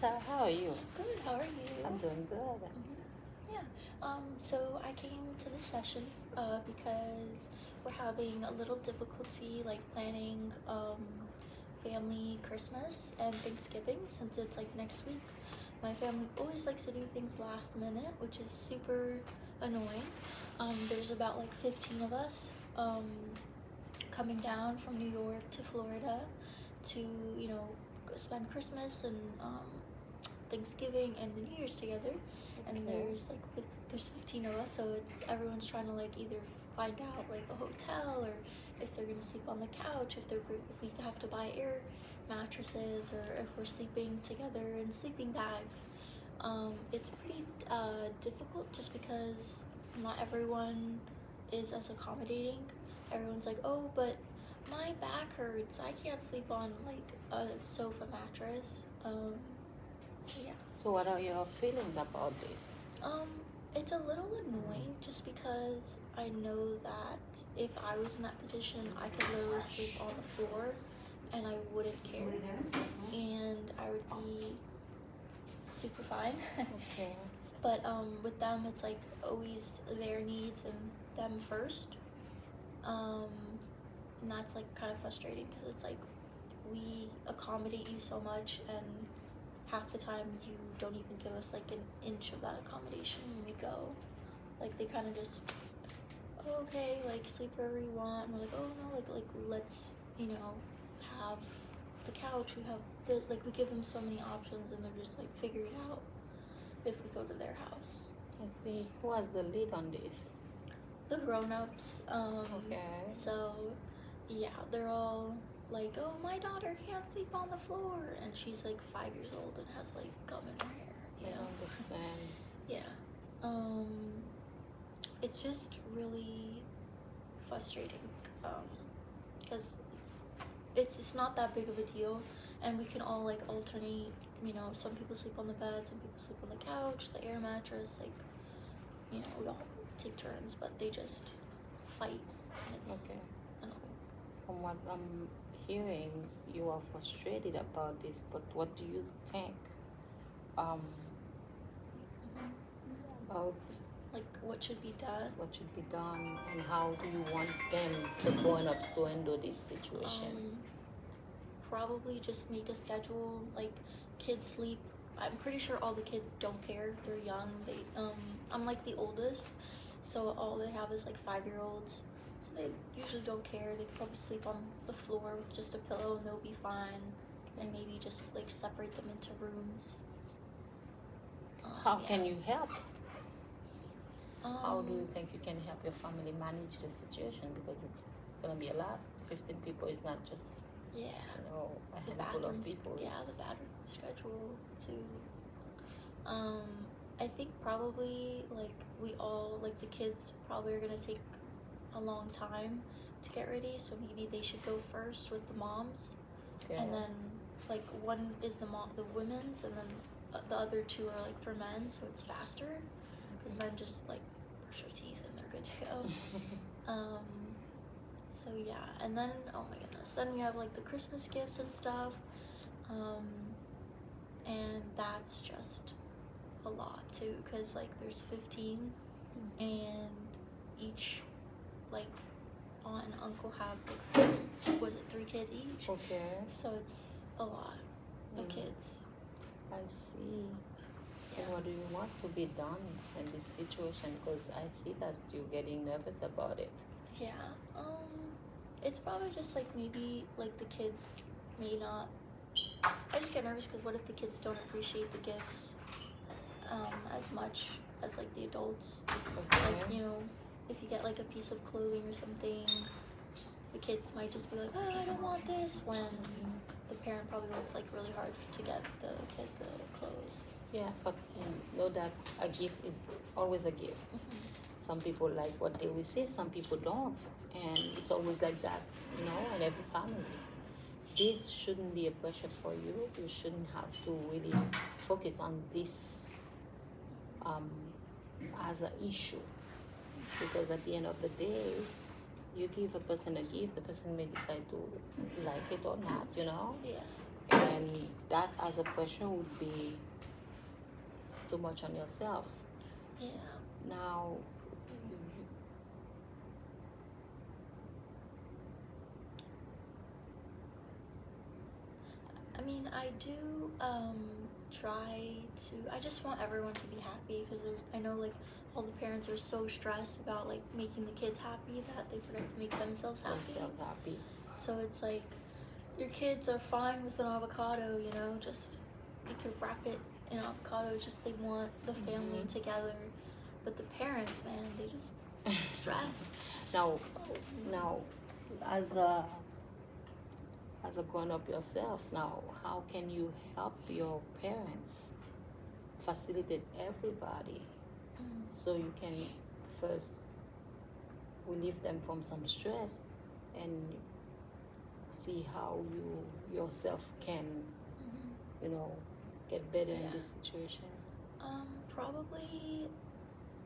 Lisa, how are you? Good, how are you? I'm doing good. Yeah. So I came to this session because we're having a little difficulty like planning family Christmas and Thanksgiving since it's like next week. My family always likes to do things last minute, which is super annoying. There's about like 15 of us coming down from New York to Florida to, spend Christmas and Thanksgiving and the New Year's together, and Okay. there's 15 of us, so it's everyone's trying to like either find out like a hotel or if they're gonna sleep on the couch, if we have to buy air mattresses or if we're sleeping together in sleeping bags. It's pretty difficult just because not everyone is as accommodating. Everyone's like, oh, but my back hurts. I can't sleep on like a sofa mattress. So yeah. So, what are your feelings about this? Um, it's a little annoying just because I know that if I was in that position, I could literally sleep on the floor and I wouldn't care. And I would be super fine. Okay. But with them, it's like always their needs and them first. Um, and that's like kind of frustrating because it's like we accommodate you so much and half the time you don't even give us like an inch of that accommodation when we go. Like they kind of just, oh, okay, like sleep wherever you want. And we're like, oh no, like let's have the couch. We have this. Like we give them so many options, and they're just like figure it out if we go to their house. I see. Who has the lead on this? The grown-ups. Okay. So yeah, they're all like, oh, my daughter can't sleep on the floor, and she's like 5 years old and has like gum in her hair. I understand. Yeah. It's just really frustrating because it's not that big of a deal, and we can all like alternate. Some people sleep on the bed, some people sleep on the couch, the air mattress. Like, we all take turns, but they just fight, and it's Okay. annoying. From what I'm hearing, you are frustrated about this, but what do you think about Like, what should be done? what should be done, and how do you want them, the grown-ups, to handle this situation? Probably just make a schedule. Like, kids sleep. I'm pretty sure all the kids don't care. They're young. I'm like the oldest, so all they have is like 5-year-olds. So they usually don't care. They can probably sleep on the floor with just a pillow and they'll be fine. And maybe just like separate them into rooms. How can you help? How do you Um, think you can help your family manage the situation? Because it's gonna be a lot. 15 people is not just yeah. a The handful of bathrooms, people. yeah, It's- the bathroom schedule too. I think probably like we all like the kids probably are gonna take a long time to get ready, so maybe they should go first with the moms, Okay. and then like one is the women's, and then the other two are like for men, so it's faster because men just like brush their teeth and they're good to go. So yeah, and then oh my goodness, then we have like the Christmas gifts and stuff, and that's just a lot too, because like there's 15, and each like aunt and uncle have like was it 3 kids each? Okay. So it's a lot of kids. I see. Yeah. And what do you want to be done in this situation? Because I see that you're getting nervous about it. Yeah. It's probably just like maybe like the kids may not. I just get nervous because what if the kids don't appreciate the gifts as much as like the adults? Okay. Like, if you get like a piece of clothing or something, the kids might just be like, oh, I don't want this, when the parent probably worked like really hard to get the kid the clothes. Yeah, but you know that a gift is always a gift. Some people like what they receive, some people don't, and it's always like that, in every family. This shouldn't be a pressure for you. You shouldn't have to really focus on this as an issue, because at the end of the day, you give a person a gift, the person may decide to like it or not, Yeah. and that as a pressure would be too much on yourself. Yeah. Now, I mean, I do try to. I just want everyone to be happy because I know like all the parents are so stressed about like making the kids happy that they forget to make themselves happy. themselves happy. So it's like your kids are fine with an avocado, you know, just you could wrap it in avocado. Just they want the family Mhm. together, but the parents, man, they just stress. Now, as a grown up yourself, now how can you help your parents facilitate everybody Mm. so you can first relieve them from some stress and see how you yourself can, Mhm. you know, get better in Yeah. this situation? Probably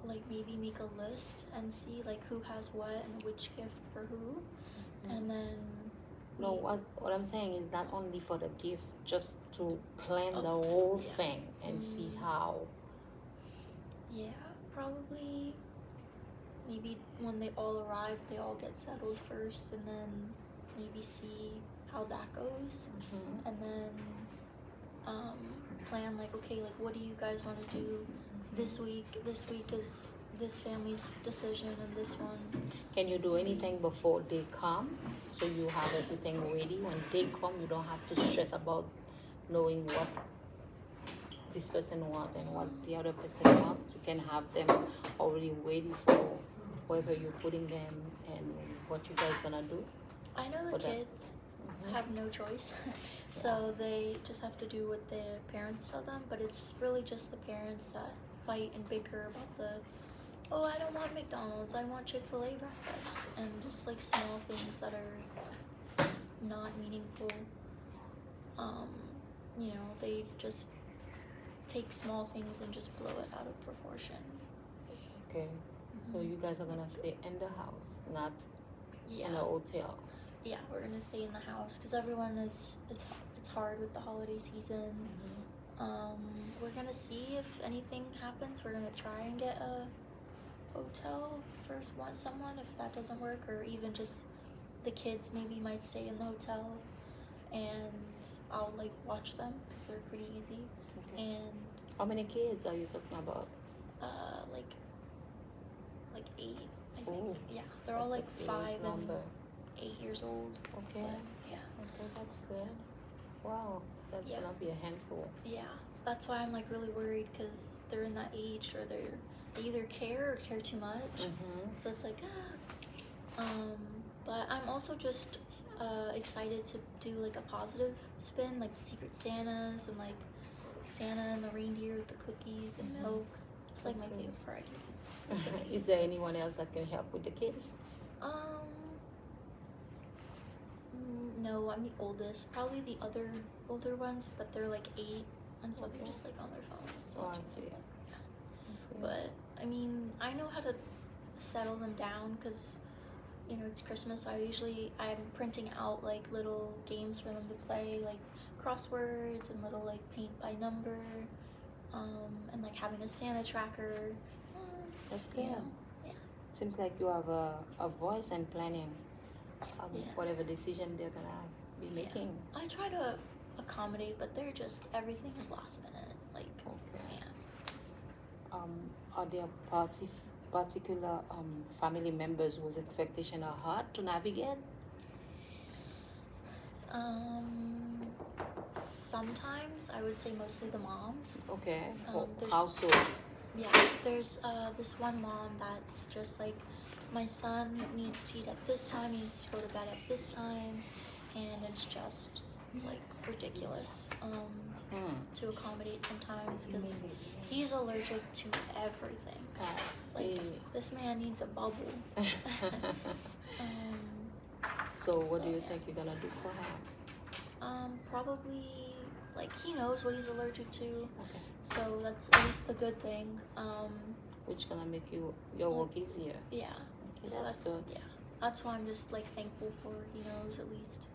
like maybe make a list and see like who has what and which gift for who, and then No, we- what I'm saying is not only for the gifts, just to plan the Oh, whole yeah. thing and see Mm. how. yeah, probably maybe when they all arrive, they all get settled first, and then maybe see how that goes, Mhm. and then plan like okay, like what do you guys want to do this week? This week is this family's decision, and this one. Can you do anything before they come so you have everything ready? When they come, you don't have to stress about knowing what this person wants and what the other person wants. You can have them already ready for wherever you're putting them and what you guys gonna do. I know the For that. kids have no choice, so they just have to do what their parents tell them. But it's really just the parents that fight and bicker about the, oh, I don't want McDonald's, I want Chick-fil-A breakfast, and just like small things that are not meaningful. You know, they just take small things and just blow it out of proportion. Okay. So you guys are gonna stay in the house, not Yeah. in a hotel. Yeah, we're gonna stay in the house because everyone is it's hard with the holiday season. We're gonna see if anything happens. We're gonna try and get a hotel for someone if that doesn't work, or even just the kids maybe might stay in the hotel, and I'll like watch them because they're pretty easy. Okay. And How many kids are you talking about? like 8, I think. Oh, Yeah, they're all like that's a big 5 number. and 8 years old. Okay. But, yeah. Okay, that's good. Wow, that's Yeah. gonna be a handful. Yeah, that's why I'm like really worried because they're in that age where they either care or care too much. Mm-hmm. So it's like but I'm also just excited to do like a positive spin, like the Secret Santas and like Santa and the reindeer with the cookies and milk. It's like That's my good. favorite part. Is there anyone else that can help with the kids? No, I'm the oldest. Probably the other older ones, but they're like 8, and so Okay. they're just like on their phones. Oh, I watching see. Netflix. Yeah. But I mean, I know how to settle them down because you know it's Christmas. So I'm printing out like little games for them to play, like crosswords and little like paint by number, and like having a Santa tracker. That's You good. know, yeah. Seems like you have a voice in planning Yeah. whatever decision they're gonna be Yeah. making. I try to accommodate, but they're just everything is last minute. Like, Okay. yeah. Are there particular family members whose expectations are hard to navigate? Sometimes I would say mostly the moms. Okay. There's- How so? Yeah, there's this one mom that's just like, my son needs to eat at this time, he needs to go to bed at this time, and it's just like ridiculous to accommodate sometimes because he's allergic to everything. Like, this man needs a bubble. So what do you yeah. think you're gonna do for him? Probably like he knows what he's allergic to, Okay. so that's at least the good thing. Which gonna make your work easier. Yeah. Okay, So that's good. Yeah. That's why I'm just like thankful for he knows at least.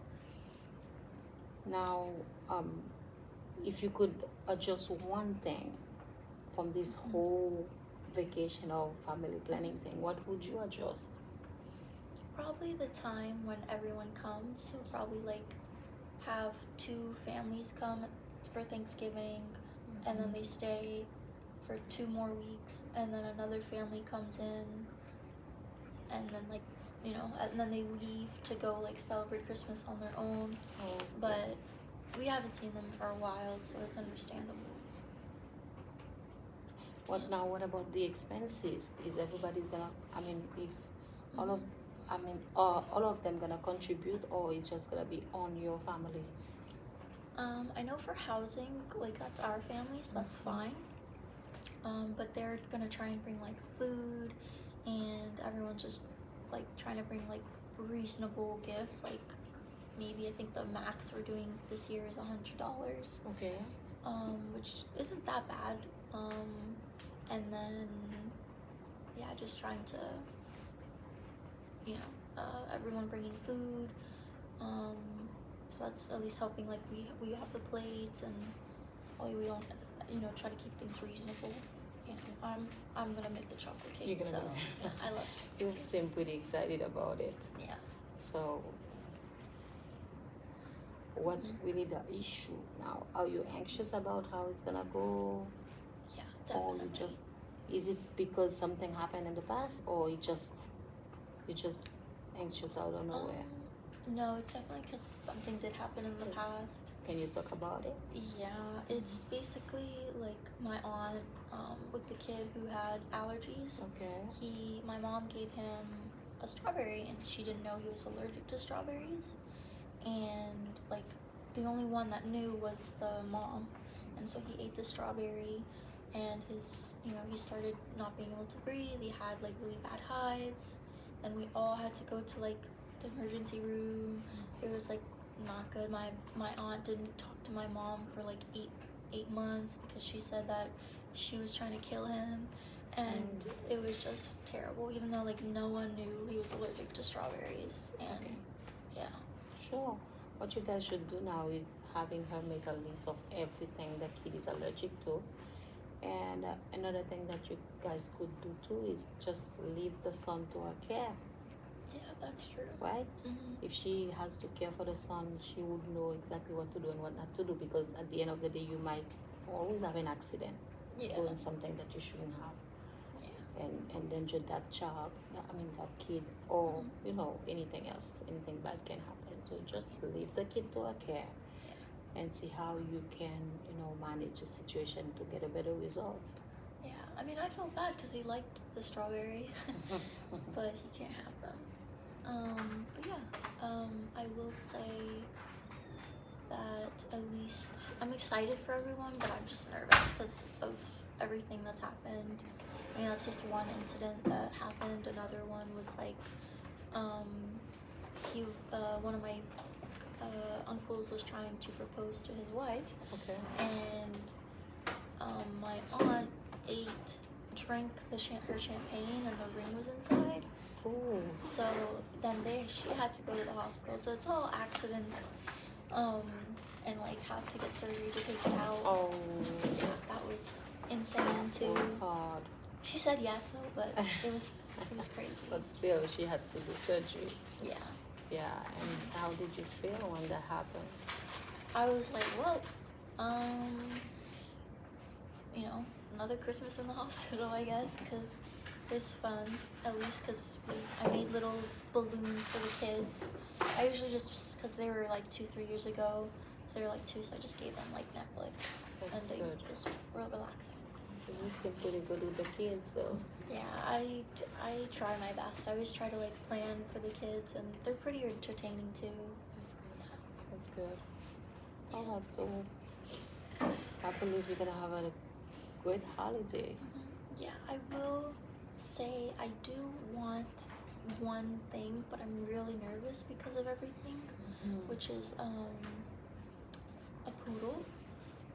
Now, if you could adjust one thing from this whole vacation or family planning thing, what would you adjust? Probably the time when everyone comes. So probably like have two families come for Thanksgiving, and then they stay for 2 more weeks, and then another family comes in, and then like and then they leave to go like celebrate Christmas on their own. Oh, But we haven't seen them for a while, so it's understandable. what about the expenses? Is everybody's gonna? I mean, if all of, Mm-hmm. I mean, all of them gonna contribute, or it's just gonna be on your family? I know for housing, like that's our family, so that's fine. But they're gonna try and bring like food, and everyone's just like trying to bring like reasonable gifts. Like maybe I think the max we're doing this year is $100, Okay. which isn't that bad. And then yeah, just trying to everyone bringing food. So that's at least helping. Like we have the plates, and we don't try to keep things reasonable. I'm gonna make the chocolate You're cake, gonna so make- yeah, I love it. You seem pretty excited about it. Yeah. So, what's really the issue now? Are you anxious about how it's gonna go, Yeah, or definitely. you just? Is it because something happened in the past, or you're just anxious out of nowhere? No, it's definitely because something did happen in the past. Can you talk about it? Yeah, it's basically like my aunt with the kid who had allergies. Okay. My mom gave him a strawberry, and she didn't know he was allergic to strawberries. And like the only one that knew was the mom, and so he ate the strawberry, and he started not being able to breathe. He had like really bad hives, and we all had to go to like the emergency room. It was like not good. My aunt didn't talk to my mom for like eight months because she said that she was trying to kill him, and it was just terrible. Even though like no one knew he was allergic to strawberries, and Okay. yeah. Sure. What you guys should do now is having her make a list of everything the kid is allergic to. And another thing that you guys could do too is just leave the son to her care, Yeah, that's true. right? Mm-hmm. If she has to care for the son, she would know exactly what to do and what not to do, because at the end of the day, you might always have an accident Yeah. doing something that you shouldn't have, and endanger that child, that kid, or anything else, anything bad can happen. So just leave the kid to her care and see how you can manage the situation to get a better result. Yeah, I mean, I felt bad because he liked the strawberry, but he can't have them. But yeah, I will say that at least I'm excited for everyone, but I'm just nervous because of everything that's happened. I mean, that's just one incident that happened. Another one was like, one of my uncles was trying to propose to his wife, Okay. and my aunt drank her champagne, and the ring was inside. Cool. So then she had to go to the hospital. So it's all accidents, and like have to get surgery to take it out. Oh, That was insane too. it was hard. She said yes though, but it was crazy. But still, she had to do surgery. Yeah, Yeah. And how did you feel when that happened? I was like, well, another Christmas in the hospital, I guess, because it's fun, at least because I made little balloons for the kids. I usually just, because they were like 2-3 years ago, so they were like 2, so I just gave them like Netflix, That's and they good. just were relaxing. So you seem pretty good with the kids, so. Yeah, I try my best. I always try to like plan for the kids, and they're pretty entertaining too. That's good. All right, so I believe you're gonna have a great holiday. Yeah, I will say I do want one thing, but I'm really nervous because of everything, which is a poodle.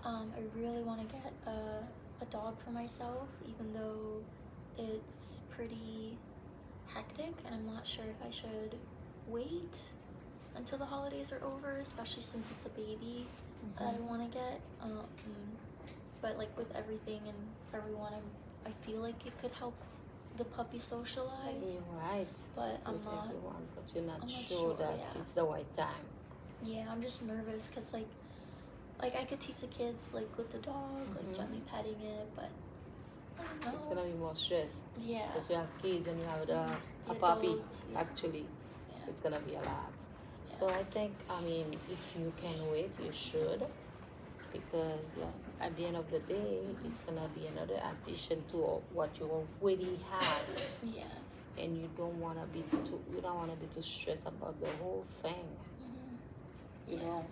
I really want to get a dog for myself, even though it's pretty hectic, and I'm not sure if I should wait until the holidays are over, especially since it's a baby that I want to get. But like with everything and everyone, I feel like it could help the puppy socialize. You're right. But I'm With not. everyone, but you're not I'm not sure sure, that yeah. it's the right time. Yeah, I'm just nervous because like I could teach the kids like with the dog, like Mhm. gently petting it, but I don't know. It's gonna be more stress Yeah. because you have kids and you have The a puppy. adults, yeah. Actually, Yeah. it's gonna be a lot. Yeah. So I think, I mean, if you can wait, you should, because at the end of the day, it's gonna be another addition to what you already have, Yeah. and you don't wanna be too stressed about the whole thing. You know.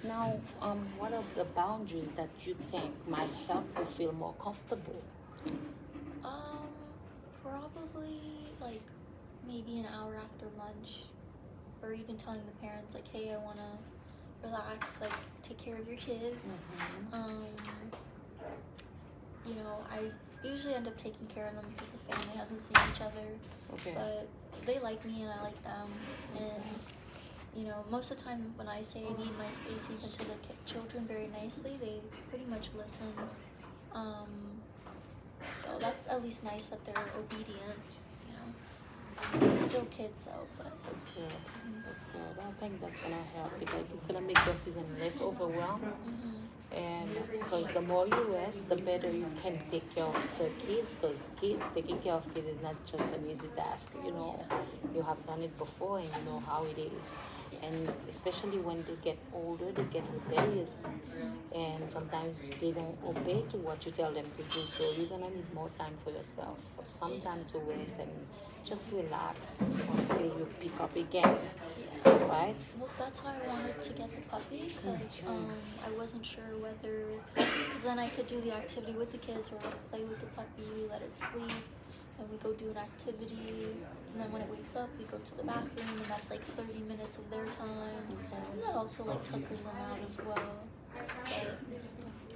Now, what are the boundaries that you think might help you feel more comfortable? Probably like maybe an hour after lunch, or even telling the parents like, hey, I wanna relax, like take care of your kids. You know, I usually end up taking care of them because the family hasn't seen each other, Okay. but they like me and I like them, and you know, most of the time when I say I need my space, even to the children very nicely, they pretty much listen. So that's at least nice that they're obedient, you know. It's still kids though, but That's good. That's good. I think that's gonna help because it's gonna make the season less overwhelmed. And because the more you rest, the better you can take care of the kids. Because taking care of kids is not just an easy task. You know, you have done it before and you know how it is. And especially when they get older, they get rebellious, and sometimes they don't obey to what you tell them to do. So you're gonna need more time for yourself, some time to rest and just relax until you pick up again. Right? well, that's why I wanted to get the puppy because I wasn't sure whether, because then I could do the activity with the kids or I'd play with the puppy, we let it sleep, and we go do an activity, and then when it wakes up, we go to the bathroom, and that's like 30 minutes of their time, and that also like tuckers them out as well. But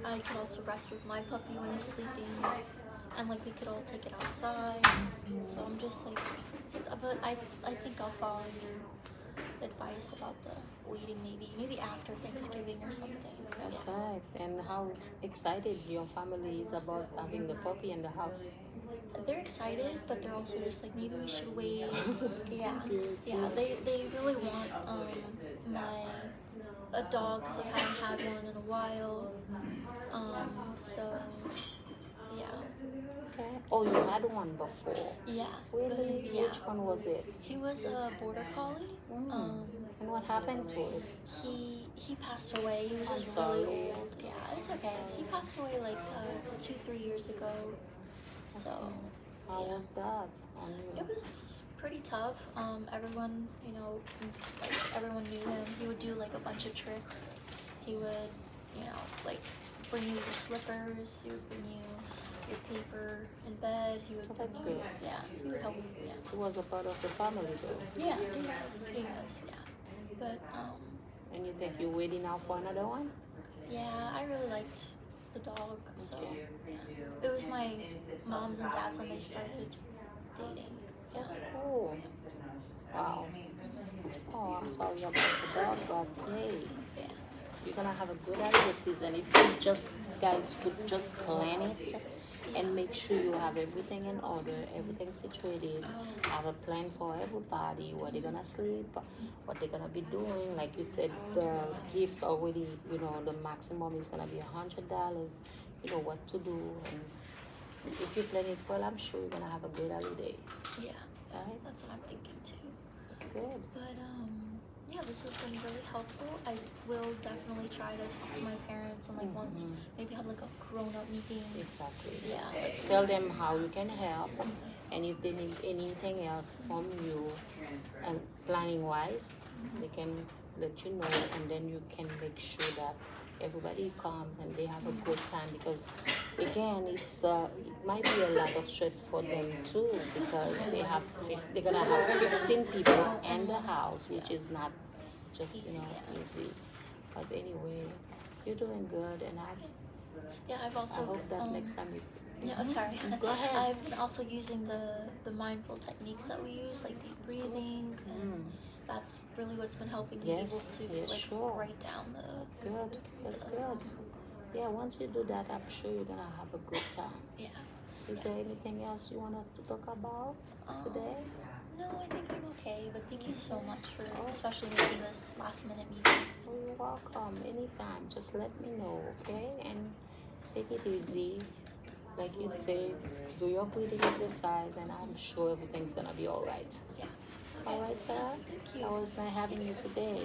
I could also rest with my puppy when he's sleeping, and like we could all take it outside. So I'm just like, but I think I'll follow your advice about the waiting, maybe after Thanksgiving or something. That's Yeah. right. And how excited your family is about having the puppy in the house. They're excited, but they're also just like, maybe we should wait. Yeah, yeah. They really want a dog because they haven't had one in a while. So yeah. Okay. Oh, you had one before. Yeah. Really? Yeah. Which one was it? He was a border collie. And what happened to it? He passed away. He was I'm just sorry. really old. Yeah, it's okay. He passed away like 2-3 years ago. So How yeah. was that on you? It was pretty tough. Everyone, you know, like everyone knew him. He would do like a bunch of tricks. He would, you know, like bring you your slippers. He would bring you your paper in bed. He would. Oh, that's good. Yeah, he would help. Yeah. He was a part of the family though. Yeah, he was. He was. Yeah. But And you think you're waiting now for another one? yeah, I really liked the dog. So Okay. yeah, it was my mom's and dad's when they started dating. Yeah. That's cool. Wow. Oh, I'm sorry about the dog, but hey, Yeah. you're gonna have a good holiday season if you guys could just plan it and make sure you have everything in order, everything situated, have a plan for everybody, where they're gonna sleep, what they're gonna be doing. Like you said, the gift already, you know, the maximum is gonna be $100. You know what to do, and if you plan it well, I'm sure you're gonna have a great holiday. Yeah. Right? That's what I'm thinking too. That's good. But yeah, this has been really helpful. I will definitely try to talk to my parents and like once maybe have like a grown-up meeting. Exactly. Yeah. Like, Tell them how you can help, and if they need anything else from you, and planning wise, they can let you know, and then you can make sure that everybody comes and they have a good time. Because again, it might be a lot of stress for them too, because they're gonna have 15 people in the house, which is not just easy. But anyway, you're doing good, and yeah, I've also I hope that next time you. yeah, oh, sorry. Go ahead. I've been also using the mindful techniques that we use, like deep breathing, and that's really what's been helping me Yes, able to yes, like sure. write down the Good. That's good. Yeah, once you do that, I'm sure you're gonna have a good time. yeah. Is there anything else you want us to talk about today? No, I think I'm okay. But thank you so much for Oh. especially making this last minute meeting. Oh, you're welcome. Anytime. Just let me know, okay? And take it easy. Like you say, do your breathing exercise, and I'm sure everything's gonna be all right. Yeah. All right, Sarah? Thank How you. was nice having you today?